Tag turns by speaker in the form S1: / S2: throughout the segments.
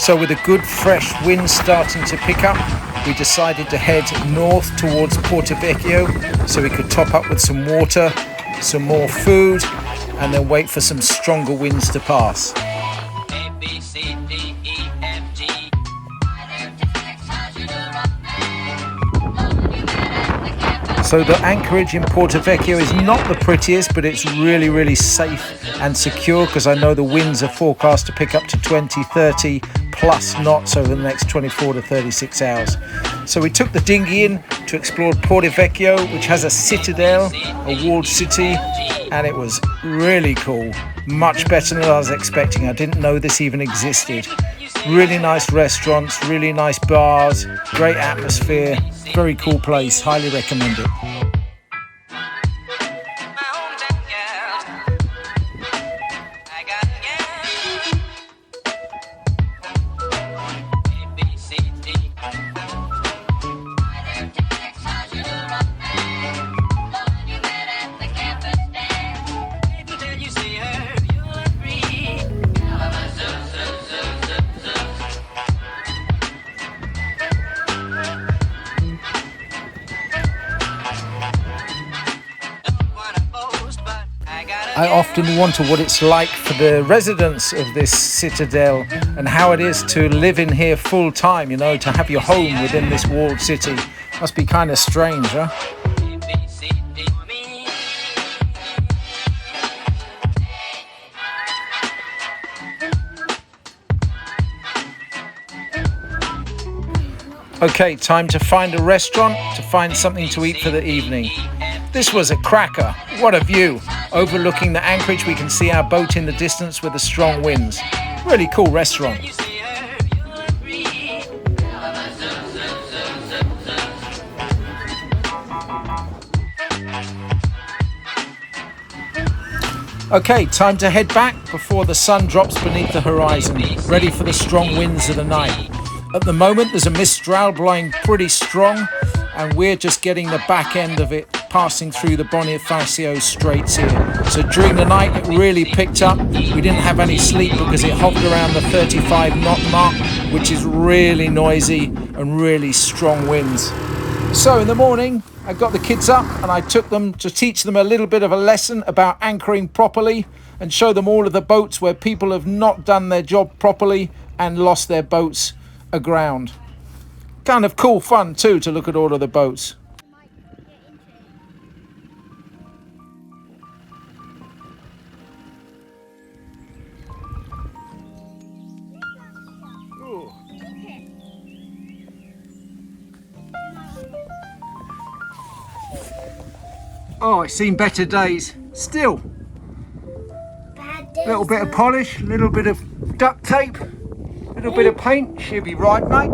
S1: So with a good fresh wind starting to pick up, we decided to head north towards Porto Vecchio so we could top up with some water, some more food, and then wait for some stronger winds to pass. So the anchorage in Porto Vecchio is not the prettiest, but it's really, really safe and secure because I know the winds are forecast to pick up to 20, 30 plus knots over the next 24 to 36 hours. So we took the dinghy in to explore Porto Vecchio, which has a citadel, a walled city, and it was really cool. Much better than I was expecting. I didn't know this even existed. Really nice restaurants, really nice bars, great atmosphere. Very cool place, highly recommend it. I often wonder what it's like for the residents of this citadel and how it is to live in here full time, you know, to have your home within this walled city. Must be kind of strange, huh? Okay, time to find a restaurant to find something to eat for the evening. This was a cracker. What a view. Overlooking the anchorage, we can see our boat in the distance with the strong winds. Really cool restaurant. Okay, time to head back before the sun drops beneath the horizon, ready for the strong winds of the night. At the moment, there's a mistral blowing pretty strong, and we're just getting the back end of it passing through the Bonifacio Straits here. So during the night, it really picked up. We didn't have any sleep because it hovered around the 35 knot mark, which is really noisy and really strong winds. So in the morning, I got the kids up and I took them to teach them a little bit of a lesson about anchoring properly and show them all of the boats where people have not done their job properly and lost their boats aground. Kind of cool fun too to look at all of the boats. Oh, it's seen better days. Still, a little bit of polish, a little bit of duct tape, a little bit of paint. She'll be right, mate.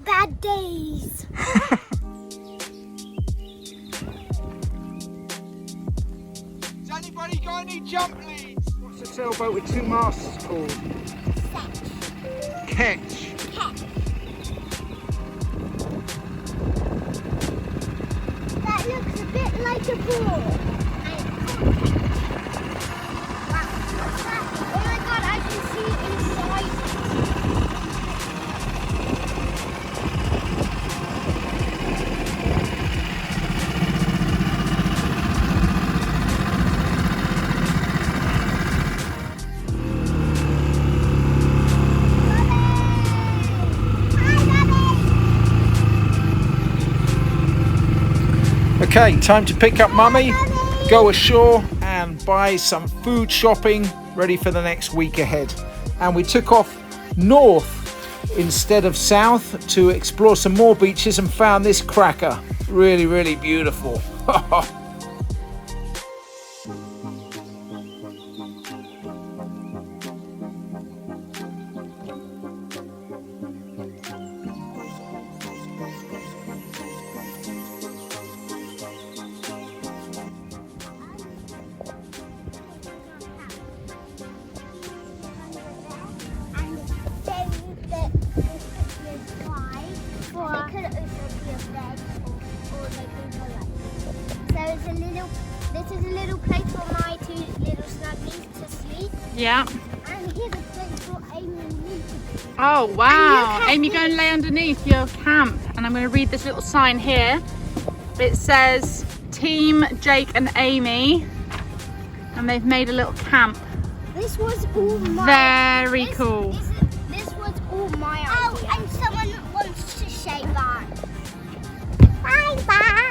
S2: Bad days.
S1: Has anybody got any jump leads? What's a sailboat with two masts called? Ketch.
S2: That looks a bit like a ball. Oh my god, I can see inside.
S1: Okay, time to pick up Mummy, go ashore and buy some food shopping, ready for the next week ahead. And we took off north instead of south to explore some more beaches and found this cracker. Really, really beautiful.
S2: This is a little place for my two little snuggies to sleep.
S3: Yeah.
S2: And here's a place for Amy and Luke.
S3: Oh wow, Amy, go and lay underneath your camp, and I'm going to read this little sign here. It says Team Jake and Amy, and they've made a little camp.
S2: This was all my.
S3: Very cool.
S2: This was all my idea. Oh, and someone wants to say bye. Bye bye.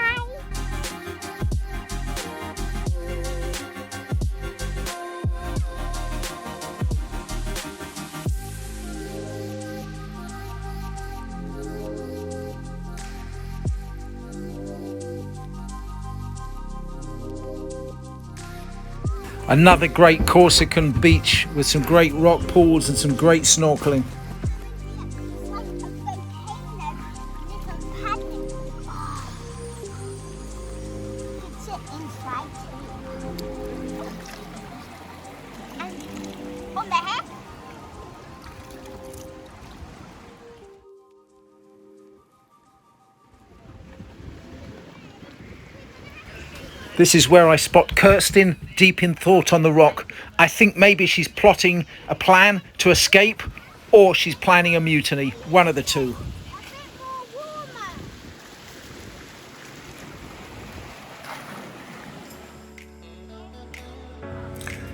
S1: Another great Corsican beach with some great rock pools and some great snorkeling.
S2: It's like a volcano. There's a paddling. It's inside too. And on the head.
S1: This is where I spot Kirsten deep in thought on the rock. I think maybe she's plotting a plan to escape, or she's planning a mutiny. One of the two.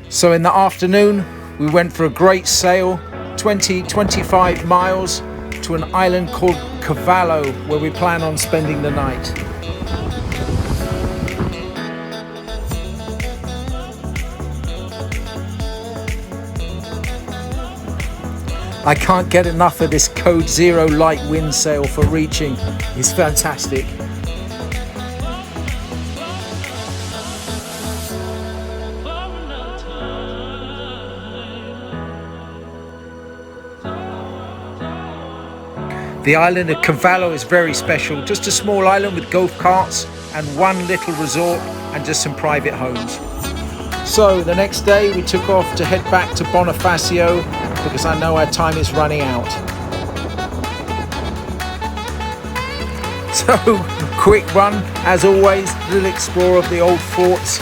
S1: So in the afternoon, we went for a great sail, 25 miles to an island called Cavallo, where we plan on spending the night. I can't get enough of this Code Zero light wind sail for reaching. It's fantastic. The island of Cavallo is very special. Just a small island with golf carts and one little resort and just some private homes. So the next day we took off to head back to Bonifacio because I know our time is running out. So, quick run, as always, little explore of the old forts.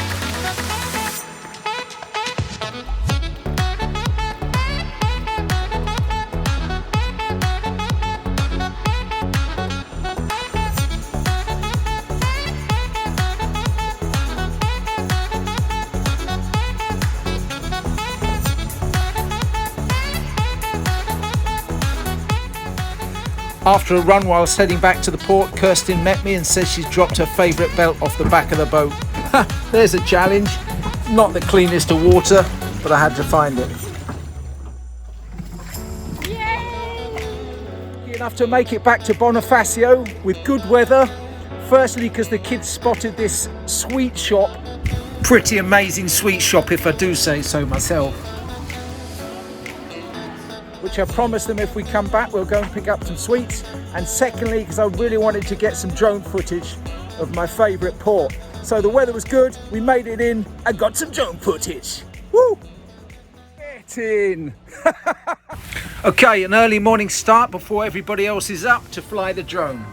S1: After a run while heading back to the port, Kirsten met me and says she's dropped her favourite belt off the back of the boat. There's a challenge. Not the cleanest of water, but I had to find it. Yay! Enough to make it back to Bonifacio with good weather. Firstly, because the kids spotted this sweet shop. Pretty amazing sweet shop, if I do say so myself. Which I promised them if we come back we'll go and pick up some sweets, and secondly because I really wanted to get some drone footage of my favourite port. So the weather was good, we made it in and got some drone footage. Woo! Get in! Okay, an early morning start before everybody else is up to fly the drone.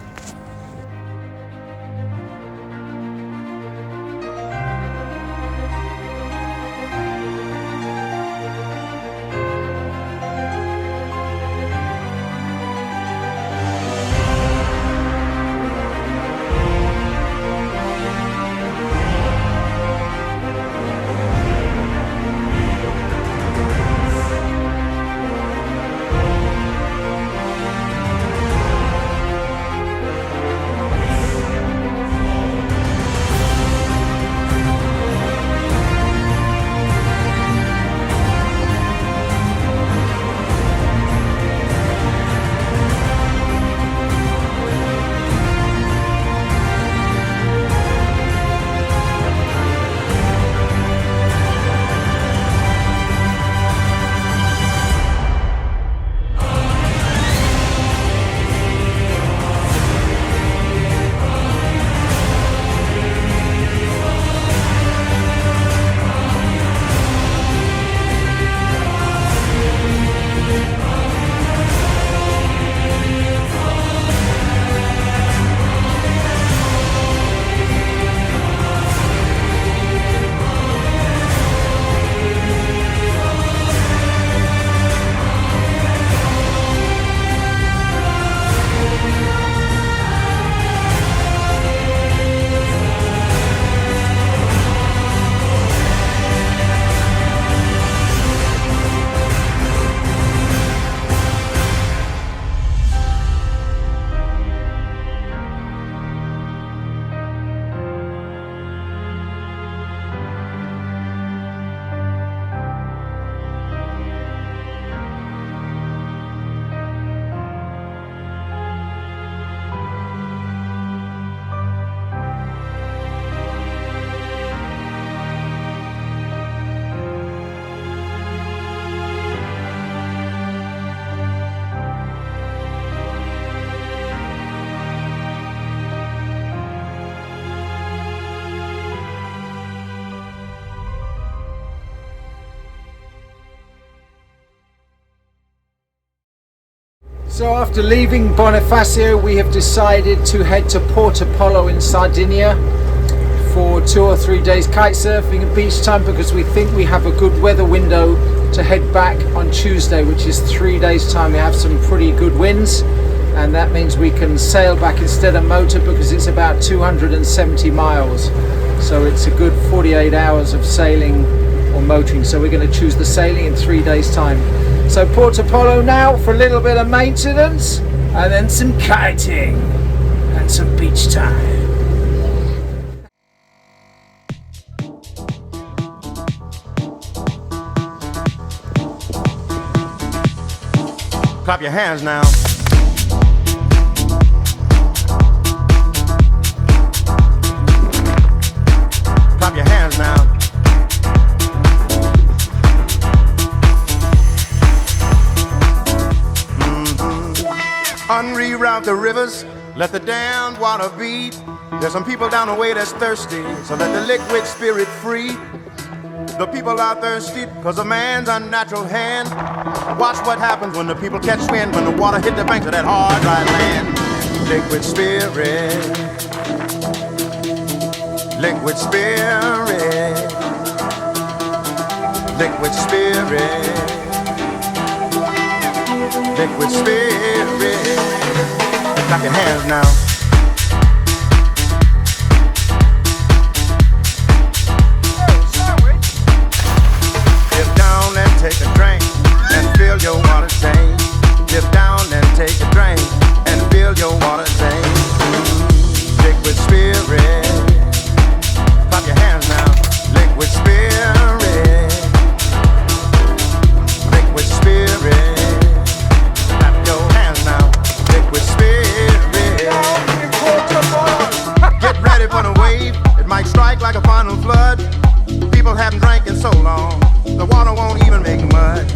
S1: So after leaving Bonifacio, we have decided to head to Porto in Sardinia for 2 or 3 days kite surfing and beach time, because we think we have a good weather window to head back on Tuesday, which is 3 days time. We have some pretty good winds, and that means we can sail back instead of motor, because it's about 270 miles. So it's a good 48 hours of sailing or motoring. So we're going to choose the sailing in 3 days time. So Porto now for a little bit of maintenance, and then some kiting and some beach time.
S4: Clap your hands now. Clap your hands now. Unreroute the rivers, let the damned water beat. There's some people down the way that's thirsty, so let the liquid spirit free. The people are thirsty because of man's unnatural hand. Watch what happens when the people catch wind, when the water hit the banks of that hard, dry land. Liquid spirit, liquid spirit, liquid spirit, liquid spirit. Clap your hands now. Take a drink and fill your water tank. Dip down and take a drink and fill your water tank. Liquid spirit. Clap your hands now. Liquid spirit. Liquid spirit. Clap your hands now. Liquid spirit. Get ready for the wave. It might strike like a final flood. People haven't drank in so long, the water won't even make mud.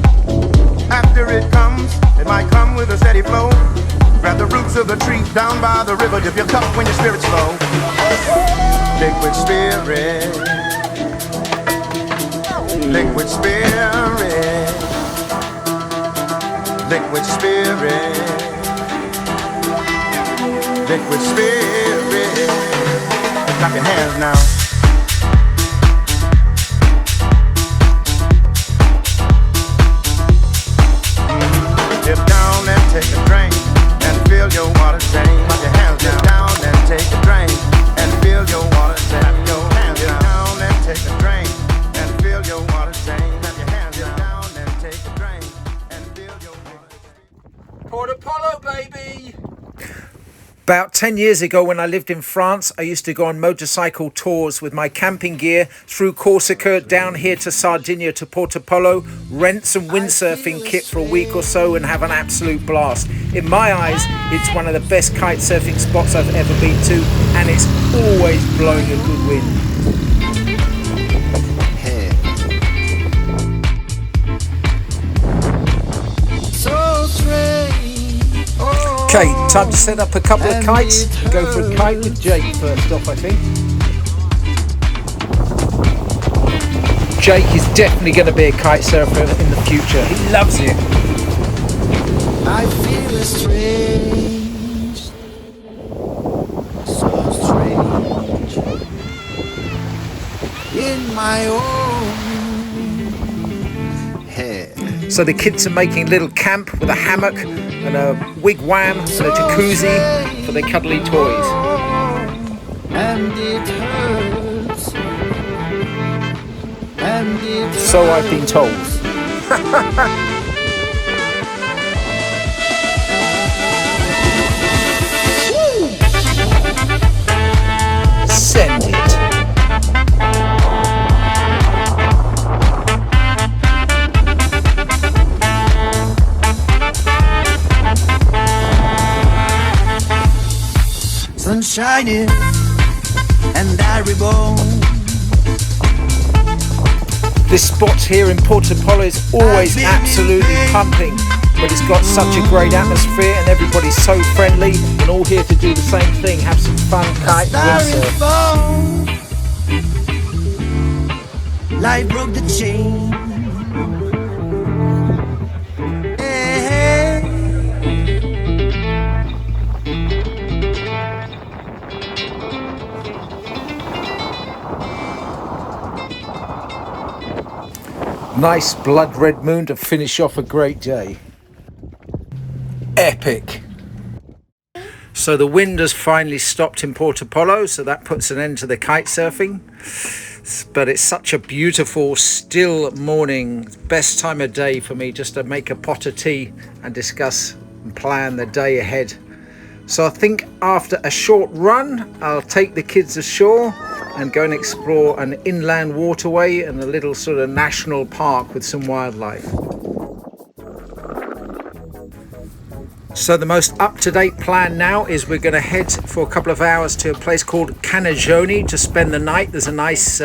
S4: After it comes, it might come with a steady flow. Grab the roots of the tree down by the river. Dip your cup when your spirit's low. Liquid spirit. Liquid spirit. Liquid spirit. Liquid spirit. Clap your hands now. Dip down and take a drink and fill your water tank. Clap your hands down and take a drink and fill your water tank. Clap your hands down and take a drink and fill your water tank. Clap your hands down and take a drink and fill your water tank.
S1: Porto, baby! About 10 years ago, when I lived in France, I used to go on motorcycle tours with my camping gear through Corsica down here to Sardinia to Porto, rent some windsurfing kit for a week or so and have an absolute blast. In my eyes, it's one of the best kite surfing spots I've ever been to, and it's always blowing a good wind. Okay, time to set up a couple of kites. Go for a kite with Jake first off, I think. Jake is definitely going to be a kite surfer in the future. He loves it.
S5: I feel strange, so strange, in my own head.
S1: So the kids are making a little camp with a hammock and a wigwam and a jacuzzi for their cuddly toys.
S5: And it hurts. And it
S1: So I've been told. Send it.
S5: sun shining and I reborn.
S1: This spot here in Porto is always absolutely pumping, but it's got such a great atmosphere and everybody's so friendly and all here to do the same thing, have some fun kite windsurf.
S5: Life broke the chain. Hey,
S1: Nice blood red moon to finish off a great day. Epic. So the wind has finally stopped in Porto, so that puts an end to the kite surfing. But it's such a beautiful still morning, best time of day for me just to make a pot of tea and discuss and plan the day ahead. So I think after a short run I'll take the kids ashore and go and explore an inland waterway and a little sort of national park with some wildlife. So the most up-to-date plan now is we're going to head for a couple of hours to a place called Cavallo to spend the night. There's a nice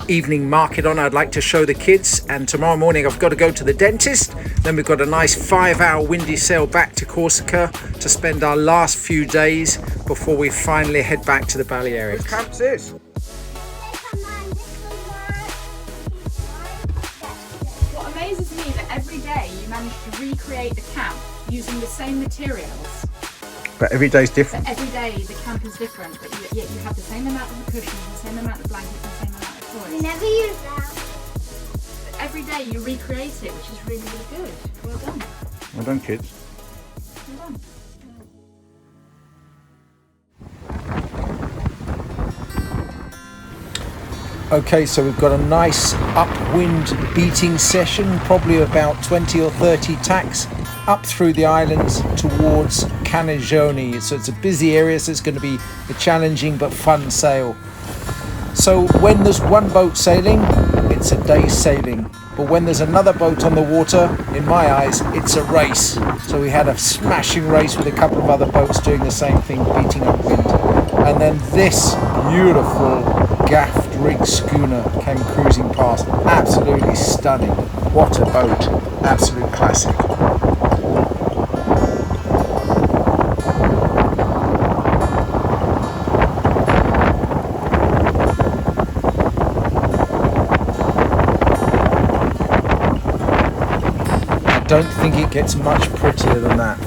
S1: evening market on I'd like to show the kids, and tomorrow morning I've got to go to the dentist. Then we've got a nice 5-hour windy sail back to Corsica to spend our last few days before we finally head back to the Balearics.
S4: Which camp's this?
S3: What amazes me is that every day you manage to recreate the camp using the same materials.
S1: But every day's different.
S3: But every day the camp is different, but yet you have the same amount of cushions, the same amount of blankets, and the same amount of toys.
S2: We never use that.
S3: But every day you recreate it, which is really, really good. Well done.
S1: Well done, kids.
S3: Well done.
S1: Okay, so we've got a nice upwind beating session, probably about 20 or 30 tacks up through the islands towards Cavallo. So it's a busy area, so it's going to be a challenging but fun sail. So when there's one boat sailing, it's a day's sailing. But when there's another boat on the water, in my eyes, it's a race. So we had a smashing race with a couple of other boats doing the same thing, beating upwind. And then this beautiful gaffed rig schooner came cruising past. Absolutely stunning. What a boat. Absolute classic. I don't think it gets much prettier than that.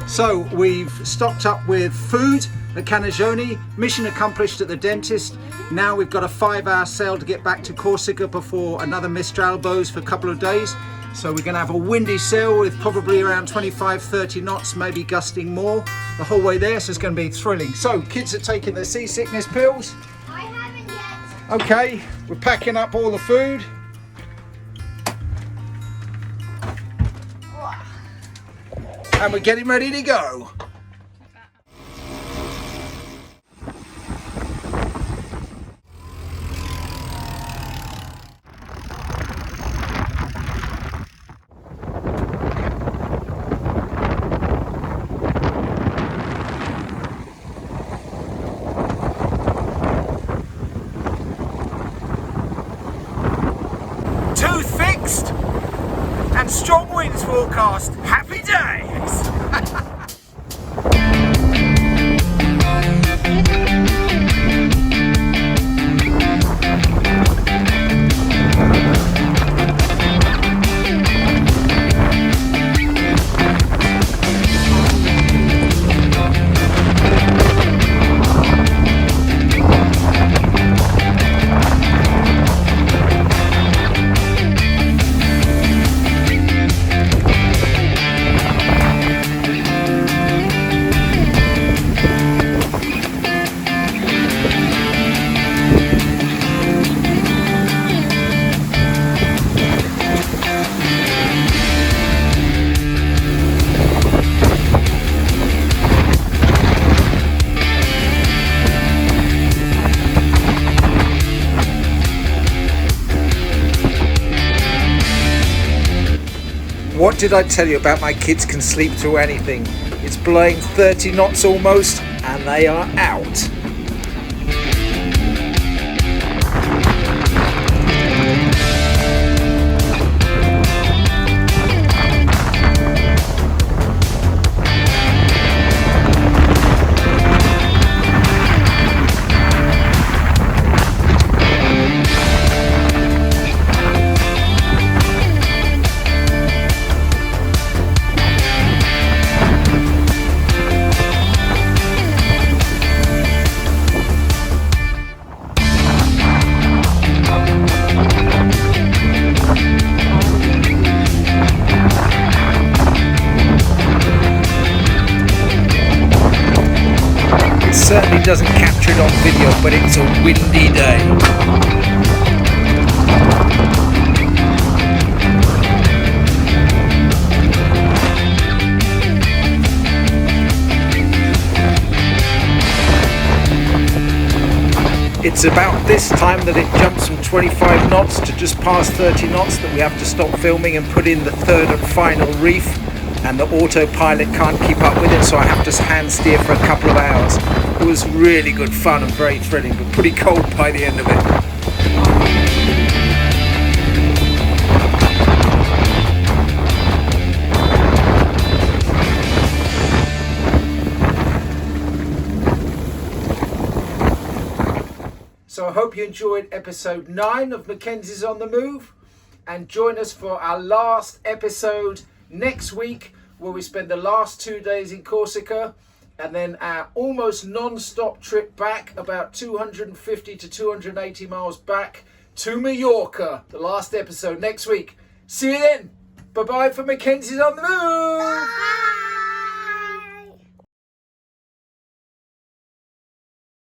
S1: So we've stocked up with food at Cavallo, mission accomplished at the dentist. Now we've got a 5-hour sail to get back to Corsica before another Mistral blows for a couple of days. So we're going to have a windy sail with probably around 25-30 knots, maybe gusting more the whole way there, so it's going to be thrilling. So kids are taking their seasickness pills.
S2: I haven't yet.
S1: Okay, we're packing up all the food. And we're getting ready to go. Tooth fixed and strong winds forecast. Happy days! What did I tell you about my kids can sleep through anything? It's blowing 30 knots almost, and they are out. Certainly doesn't capture it on video, but it's a windy day. It's about this time that it jumps from 25 knots to just past 30 knots that we have to stop filming and put in the third and final reef, and the autopilot can't keep up with it, so I have to hand steer for a couple of hours. It was really good fun and very thrilling, but pretty cold by the end of it. So I hope you enjoyed episode 9 of Mackenzie's on the Move, and join us for our last episode next week, where we spend the last 2 days in Corsica, and then our almost non-stop trip back, about 250 to 280 miles back to Mallorca. The last episode next week. See you then. Bye-bye for Mackenzie's on the Move.
S2: Bye.